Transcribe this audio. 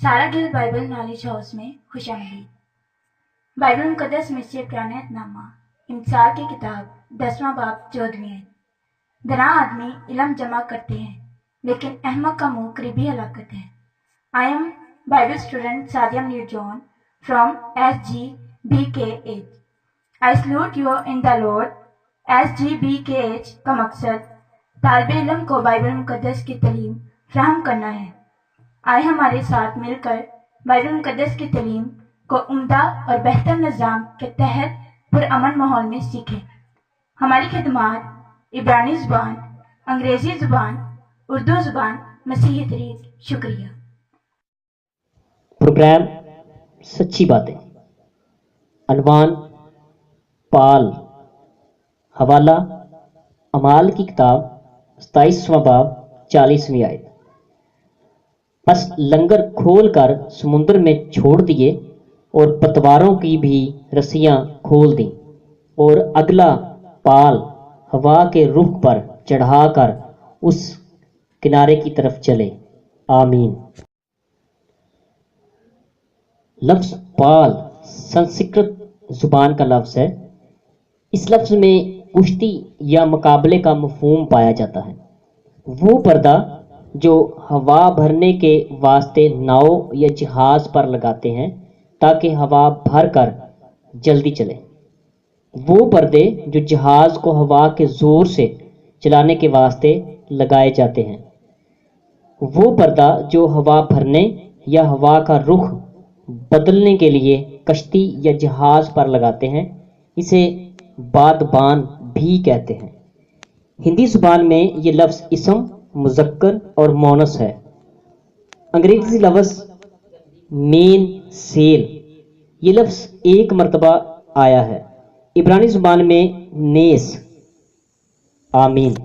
सारा Gill Bible knowledge house में खुशामदीद। Bible मुकद्दस में से पुरानेतनामा इमसाल की किताब 10वां बाब 14वीं आयत। दना आदमी इल्म जमा करते हैं लेकिन अहमक का मुंह करीबी हलाकत है। I am Bible student Sadia Mir John from SGBKH। I salute you in the Lord. SGBKH का मकसद तालिब इल्म को बाइबल मुकद्दस की तालीम फराहम करना है। आए हमारे साथ मिलकर बाइबल मुकद्दस की तालीम को उम्दा और बेहतर निज़ाम के तहत पुरअमन माहौल में सीखें। हमारी खिदमात इब्रानी ज़ुबान, अंग्रेज़ी ज़ुबान, उर्दू ज़ुबान, मसीही तरीक। शुक्रिया। प्रोग्राम सच्ची बातें, अनवान पाल, हवाला अमाल की किताब 27वां बाब 40वीं आयत। बस लंगर खोल कर समुद्र में छोड़ दिए और पतवारों की भी रस्सियां खोल दी और अगला पाल हवा के रुख पर चढ़ाकर उस किनारे की तरफ चले। आमीन। लफ्ज़ पाल संस्कृत जुबान का लफ्ज़ है। इस लफ्ज़ में कुश्ती या मुकाबले का मफहूम पाया जाता है। वो पर्दा जो हवा भरने के वास्ते नाव या जहाज़ पर लगाते हैं ताकि हवा भर कर जल्दी चले। वो पर्दे जो जहाज़ को हवा के ज़ोर से चलाने के वास्ते लगाए जाते हैं। वो पर्दा जो हवा भरने या हवा का रुख बदलने के लिए कश्ती या जहाज़ पर लगाते हैं, इसे बादबान भी कहते हैं। हिंदी ज़ुबान में ये लफ्ज़ इसम, मुज़क्कर और मोनस है। अंग्रेज़ी लफ्ज़ मेन सेल, ये लफ्ज़ एक मरतबा आया है। इब्रानी ज़ुबान में नेस। आमीन।